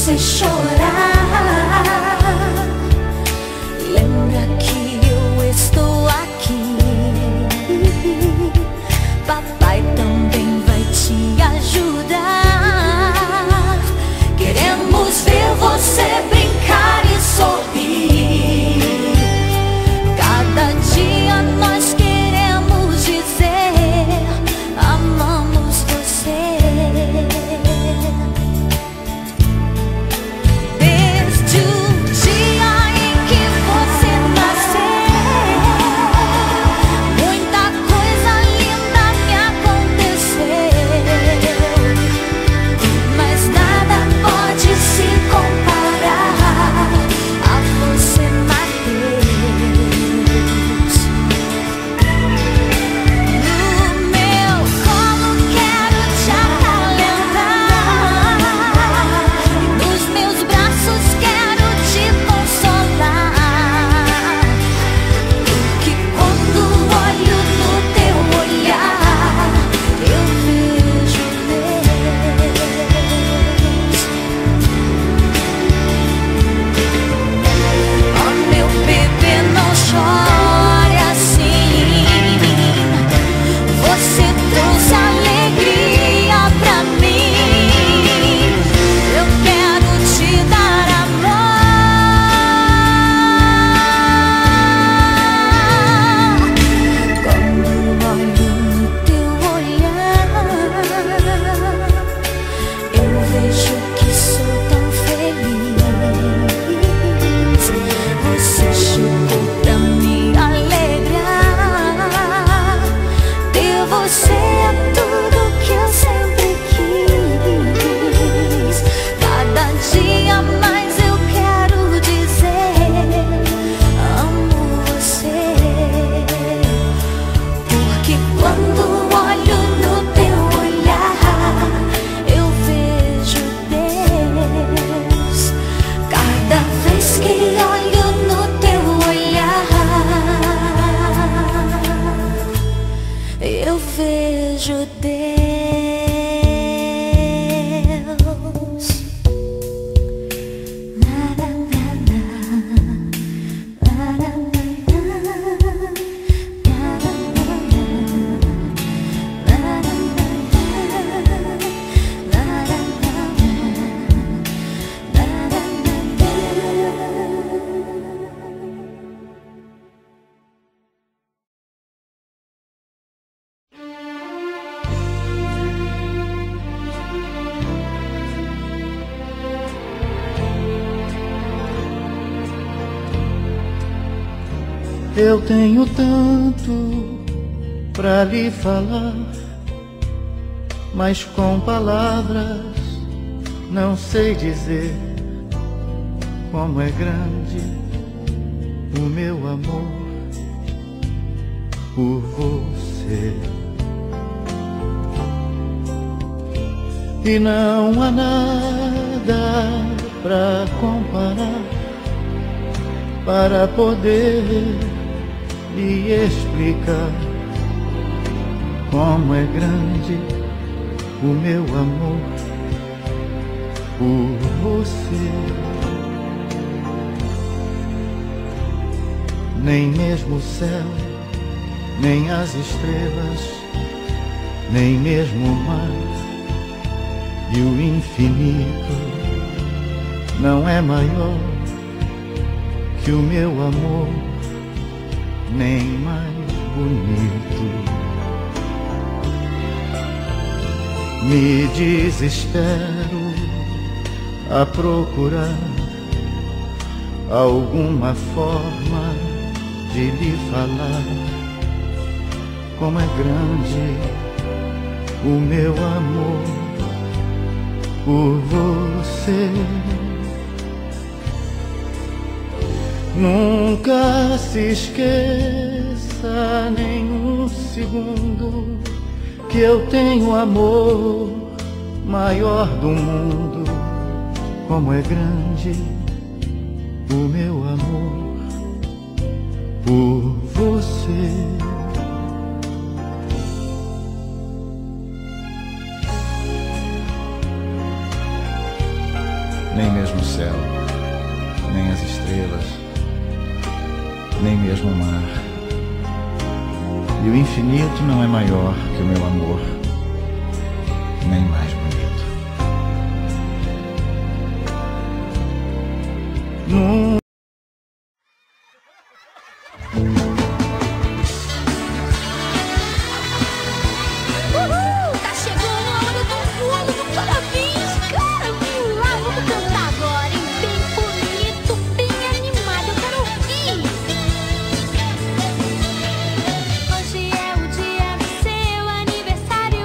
você chorar, lembra que eu estou aqui. Papai também vai te ajudar. Queremos ver você brincar e sorrir. Cada dia nós queremos dizer amamos você. Desde o dia em que você nasceu, muita coisa linda me aconteceu, mas nada pode se comparar a você, Mateus. No meu colo quero te acalentar, nos meus braços quero te consolar, porque quando olho no teu olhar eu vejo Deus. Oh, meu bebê, não chore assim. Você trouxe alegria pra mim. Eu quero te dar amor. Quando olho no teu olhar, eu vejo que sou tão feliz. Você chegou pra me alegrar. Ter você é tudo que eu sempre quis. Cada dia mais eu quero dizer amo você, porque quando olho no teu olhar eu vejo Deus. Cada vez que olho no teu olhar eu vejo Deus. Eu tenho tanto pra lhe falar, mas com palavras não sei dizer como é grande o meu amor por você. E não há nada pra comparar, para poder lhe explicar como é grande o meu amor por você. Nem mesmo o céu, nem as estrelas, nem mesmo o mar e o infinito não é maior que o meu amor, nem mais bonito. Me desespero a procurar alguma forma de lhe falar como é grande o meu amor por você. Nunca se esqueça nem um segundo que eu tenho amor maior do mundo. Como é grande o meu amor por você. nem mesmo o céu, nem as estrelas, nem mesmo o mar. E o infinito não é maior que o meu amor, nem mais bonito. Tá chegando a hora do bolo do parabéns, cara! Vem lá, vamos cantar agora, hein? Bem bonito, bem animado, eu quero ouvir! Hoje é o dia do seu aniversário.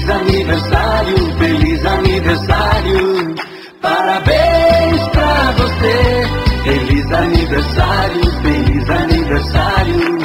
Feliz aniversário, feliz aniversário. Parabéns pra você. Feliz aniversário, feliz aniversário.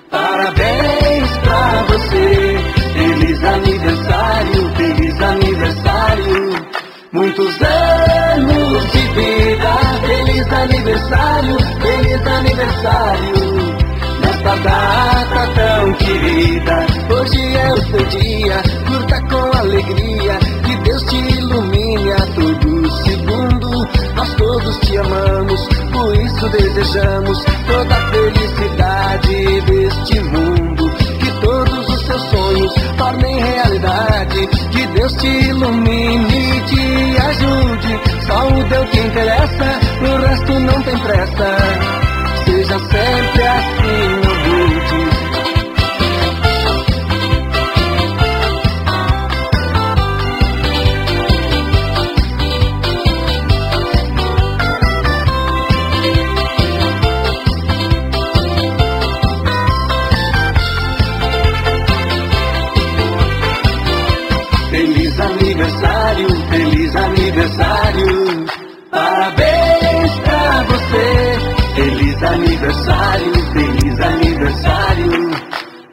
Parabéns pra você. Feliz aniversário, feliz aniversário. Muitos anos de vida. Feliz aniversário, feliz aniversário. Nesta data tão querida, hoje é o seu dia, curta com alegria, que Deus te ilumine a todo segundo. Nós todos te amamos, por isso desejamos toda a felicidade deste mundo. Que todos os seus sonhos tornem realidade, que Deus te ilumine e te ajude. Só o Deus que interessa, o resto não tem pressa. Seja sempre assim, humilde. Feliz aniversário, feliz aniversário. Parabéns pra você. Feliz aniversário, feliz aniversário.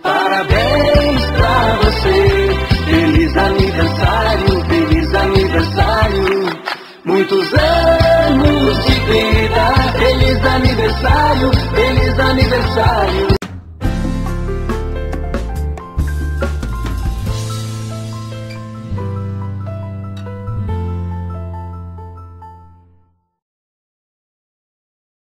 Parabéns pra você. Feliz aniversário, feliz aniversário. Muitos anos de vida. Feliz aniversário, feliz aniversário.